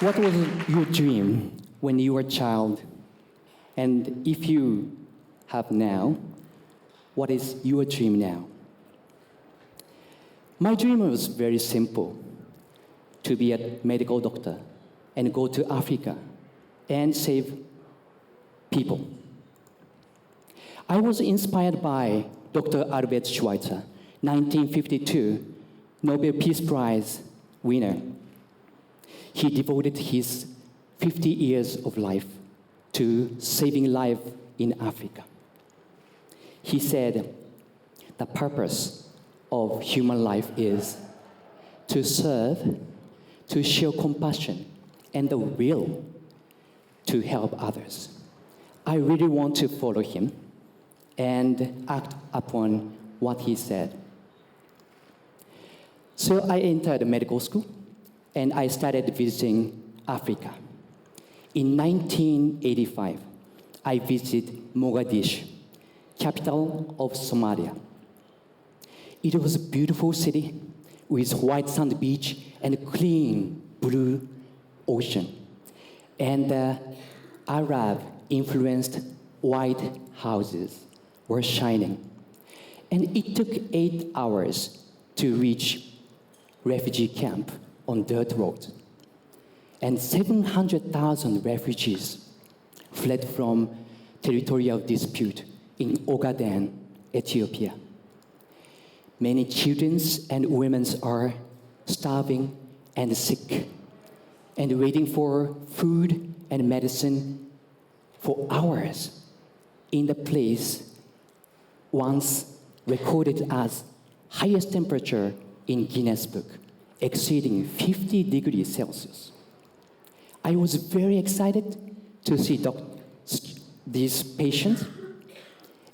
What was your dream when you were a child? And if you have now, what is your dream now? My dream was very simple, to be a medical doctor and go to Africa and save people. I was inspired by Dr. Albert Schweitzer, 1952 Nobel Peace Prize winner. He devoted his 50 years of life to saving life in Africa. He said, the purpose of human life is to serve, to show compassion, and the will to help others. I really want to follow him and act upon what he said. So I entered medical school, and I started visiting Africa. In 1985, I visited Mogadishu, capital of Somalia. It was a beautiful city with white sand beach and clean blue ocean. And the Arab-influenced white houses were shining. And it took 8 hours to reach refugee camp on dirt road. And 700,000 refugees fled from territorial dispute in Ogaden, Ethiopia. Many children and women are starving and sick and waiting for food and medicine for hours in the place once recorded as highest temperature in Guinness Book, exceeding 50 degrees Celsius. I was very excited to see these patients,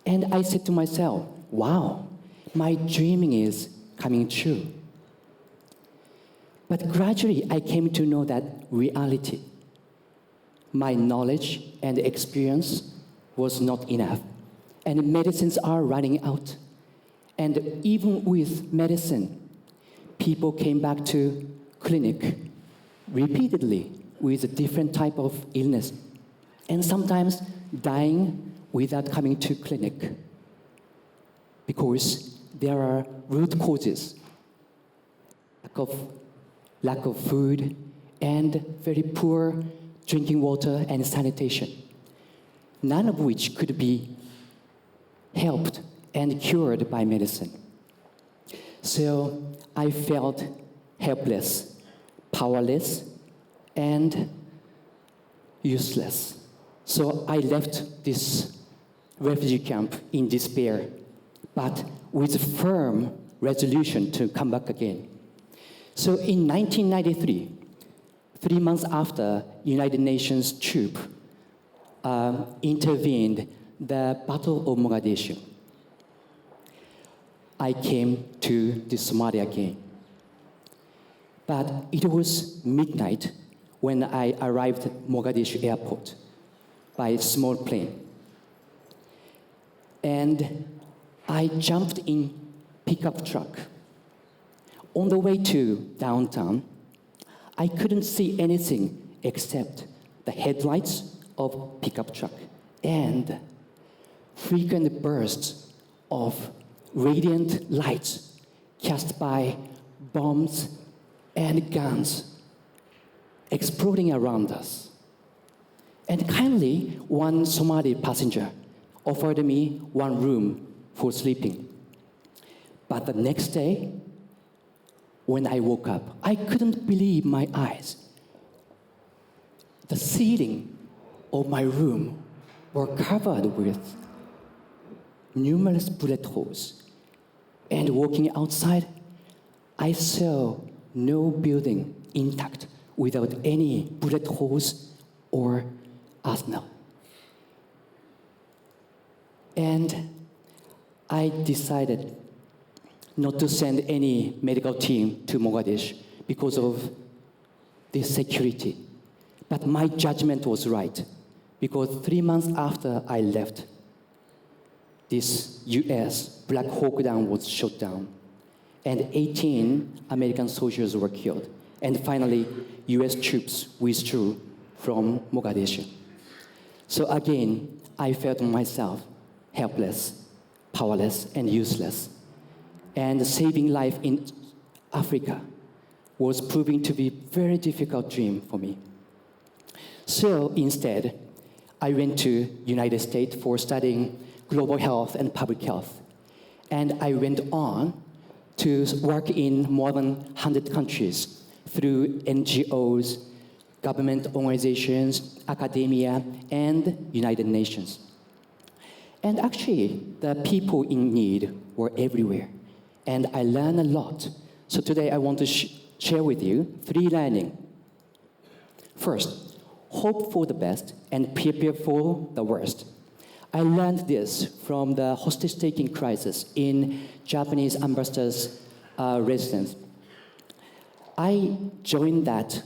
and I said to myself, wow, my dreaming is coming true. But gradually, I came to know that reality, my knowledge and experience was not enough, and medicines are running out. And even with medicine, people came back to clinic repeatedly with a different type of illness, and sometimes dying without coming to clinic because there are root causes, lack of food, and very poor drinking water and sanitation, none of which could be helped and cured by medicine. So I felt helpless, powerless, and useless. So I left this refugee camp in despair, but with a firm resolution to come back again. So in 1993, 3 months after United Nations troop intervened the Battle of Mogadishu, I came to the Somalia again. But it was midnight when I arrived at Mogadishu airport by a small plane. And I jumped in pickup truck. On the way to downtown, I couldn't see anything except the headlights of pickup truck and frequent bursts of radiant lights cast by bombs and guns exploding around us. And kindly, one Somali passenger offered me one room for sleeping. But the next day, when I woke up, I couldn't believe my eyes. The ceiling of my room were covered with numerous bullet holes. And walking outside, I saw no building intact without any bullet holes or arsenal. And I decided not to send any medical team to Mogadishu because of this security. But my judgment was right, because 3 months after I left, this US Black Hawk Down was shot down, and 18 American soldiers were killed, and finally, US troops withdrew from Mogadishu. So again, I felt myself helpless, powerless, and useless. And saving life in Africa was proving to be a very difficult dream for me. So instead, I went to United States for studying global health and public health. And I went on to work in more than 100 countries through NGOs, government organizations, academia, and United Nations. And actually, the people in need were everywhere. And I learned a lot. So today I want to share with you 3 learnings. First, hope for the best and prepare for the worst. I learned this from the hostage-taking crisis in Japanese ambassador's residence. I joined that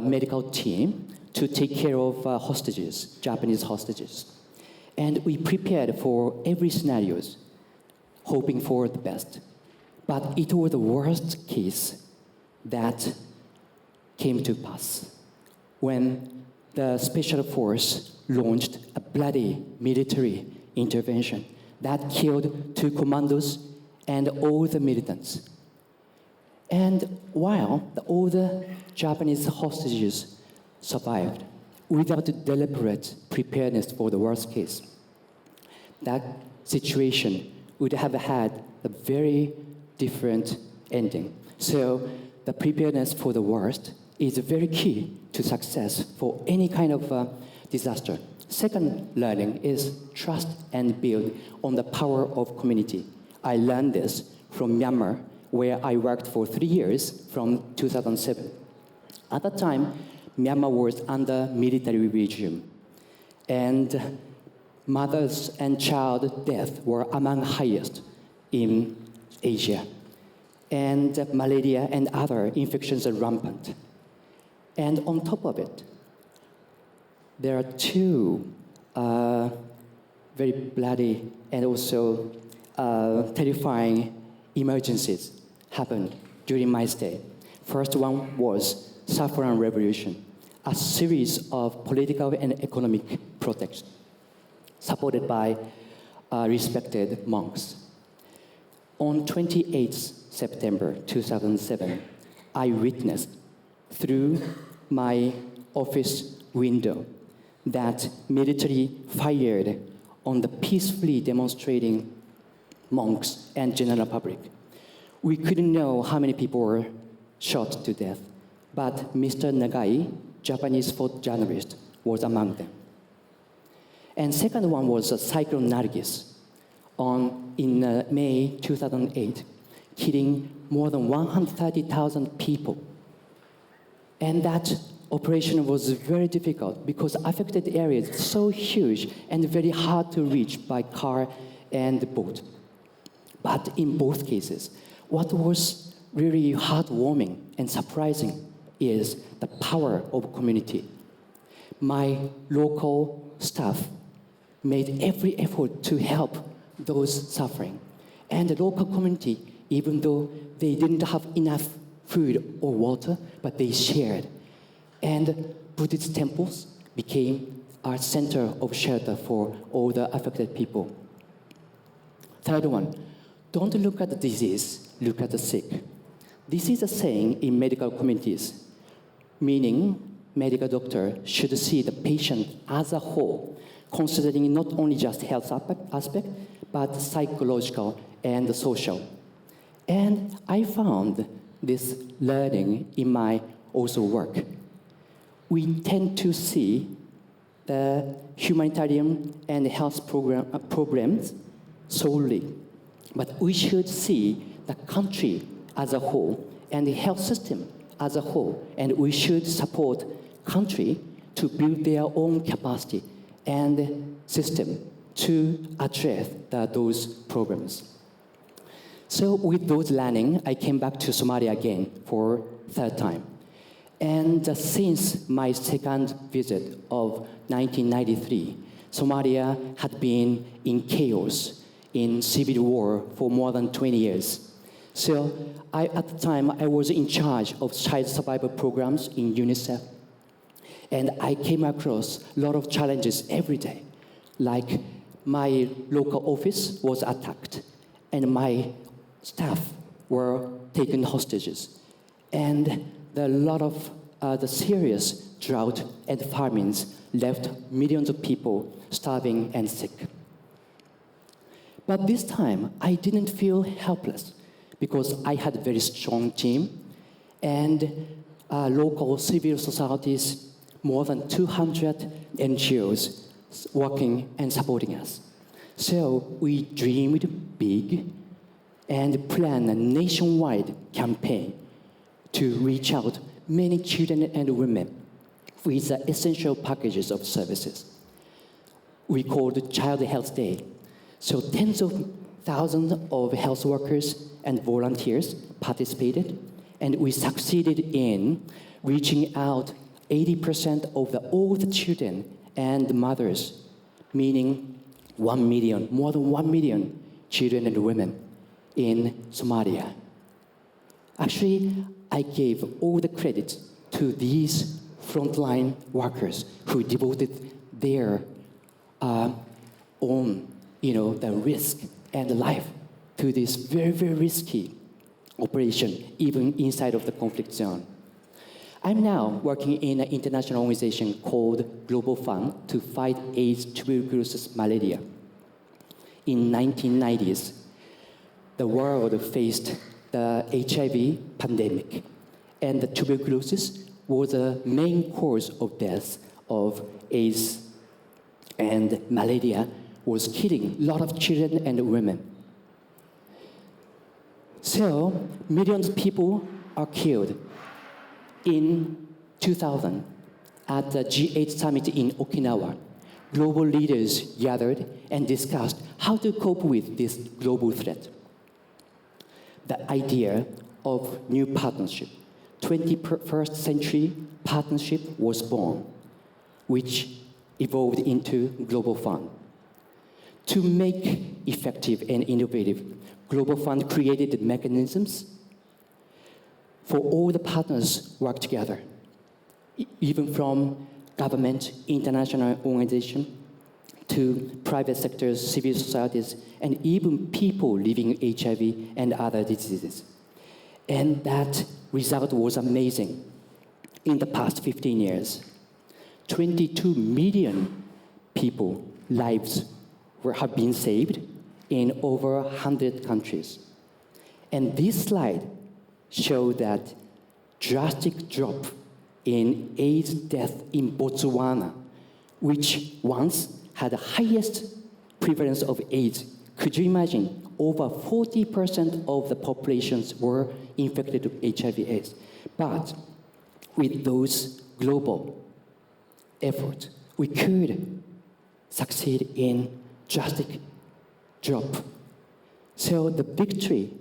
medical team to take care of hostages, Japanese hostages. And we prepared for every scenario, hoping for the best. But it was the worst case that came to pass when the special force launched a bloody military intervention that killed 2 commandos and all the militants. And while all the Japanese hostages survived without deliberate preparedness for the worst case, that situation would have had a very different ending. So the preparedness for the worst is very key to success for any kind of disaster. Second learning is trust and build on the power of community. I learned this from Myanmar, where I worked for 3 years from 2007. At that time, Myanmar was under military regime, and mothers and child death were among highest in Asia, and malaria and other infections are rampant. And on top of it, there are 2 very bloody and also terrifying emergencies happened during my stay. First one was Saffron Revolution, a series of political and economic protests supported by respected monks. On 28th September 2007, I witnessed through my office window that military fired on the peacefully demonstrating monks and general public. We couldn't know how many people were shot to death, but Mr. Nagai, Japanese photojournalist, was among them. And second one was Cyclone Nargis in May 2008, killing more than 130,000 people. And that operation was very difficult because affected areas so huge and very hard to reach by car and boat. But in both cases, what was really heartwarming and surprising is the power of community. My local staff made every effort to help those suffering. And the local community, even though they didn't have enough food or water, but they shared. And Buddhist temples became our center of shelter for all the affected people. Third one, don't look at the disease, look at the sick. This is a saying in medical communities, meaning medical doctor should see the patient as a whole, considering not only just health aspect, but psychological and social. And I found this learning in my also work. We tend to see the humanitarian and health programs solely, but we should see the country as a whole and the health system as a whole, and we should support country to build their own capacity and system to address those problems. So with those learning, I came back to Somalia again for third time. And since my second visit of 1993, Somalia had been in chaos, in civil war for more than 20 years. So at the time, I was in charge of child survival programs in UNICEF. And I came across a lot of challenges every day. Like my local office was attacked, and my staff were taken hostages. And a lot of the serious drought and famines left millions of people starving and sick. But this time, I didn't feel helpless because I had a very strong team and local civil societies, more than 200 NGOs working and supporting us. So we dreamed big and planned a nationwide campaign to reach out many children and women with the essential packages of services. We called Child Health Day. So tens of thousands of health workers and volunteers participated, and we succeeded in reaching out 80% of all the children and mothers, meaning 1 million, more than 1 million children and women in Somalia. Actually, I gave all the credit to these frontline workers who devoted their own, the risk and life to this very, very risky operation, even inside of the conflict zone. I'm now working in an international organization called Global Fund to fight AIDS, tuberculosis, malaria. In 1990s, the world faced the HIV pandemic, and the tuberculosis was the main cause of death of AIDS, and malaria was killing a lot of children and women. So millions of people are killed. In 2000, at the G8 summit in Okinawa, global leaders gathered and discussed how to cope with this global threat. The idea of new partnership, 21st century partnership, was born, which evolved into Global Fund. To make effective and innovative, Global Fund created mechanisms for all the partners work together, even from government, international organization, to private sectors, civil societies, and even people living with HIV and other diseases. And that result was amazing. In the past 15 years, 22 million people lives have been saved in over 100 countries. And this slide shows that drastic drop in AIDS death in Botswana, which once had the highest prevalence of AIDS. Could you imagine? Over 40% of the populations were infected with HIV/AIDS. But with those global efforts, we could succeed in drastic drop. So the victory,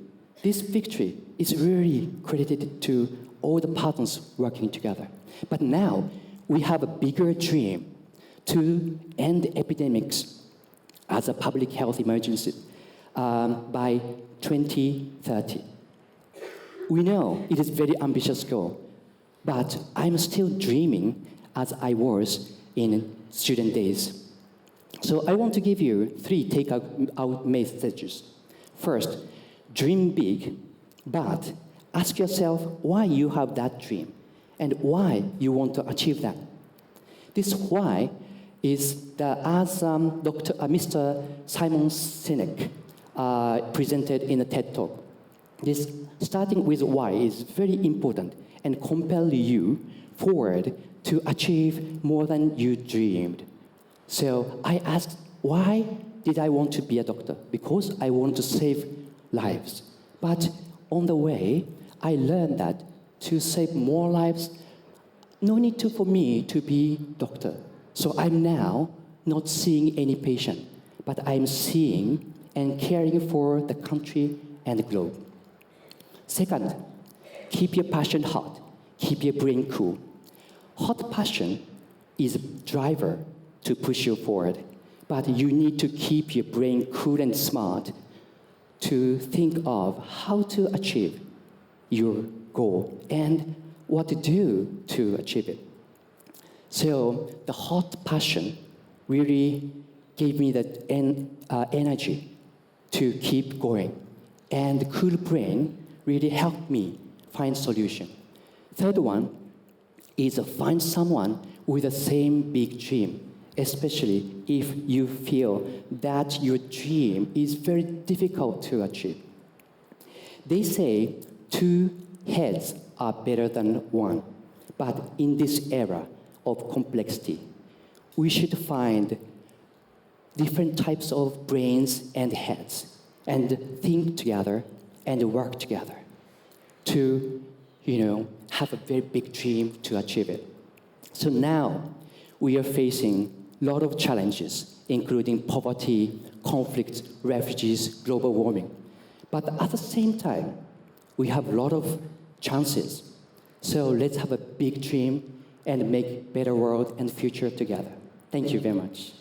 this victory, is really credited to all the partners working together. But now we have a bigger dream to end epidemics as a public health emergency by 2030. We know it is a very ambitious goal, but I'm still dreaming as I was in student days. So I want to give you 3 take-out messages. First, dream big, but ask yourself why you have that dream and why you want to achieve that. This why is as Mr. Simon Sinek presented in a TED Talk. This starting with why is very important and compel you forward to achieve more than you dreamed. So I asked, why did I want to be a doctor? Because I want to save lives. But on the way, I learned that to save more lives, no need for me to be doctor. So I'm now not seeing any patient, but I'm seeing and caring for the country and the globe. Second, keep your passion hot, keep your brain cool. Hot passion is a driver to push you forward, but you need to keep your brain cool and smart to think of how to achieve your goal and what to do to achieve it. So the hot passion really gave me the energy to keep going. And the cool brain really helped me find solution. Third one is find someone with the same big dream, especially if you feel that your dream is very difficult to achieve. They say 2 heads are better than 1, but in this era of complexity, we should find different types of brains and heads and think together and work together to, have a very big dream to achieve it. So now we are facing a lot of challenges, including poverty, conflict, refugees, global warming. But at the same time, we have a lot of chances. So let's have a big dream and make better world and future together. Thank you very much.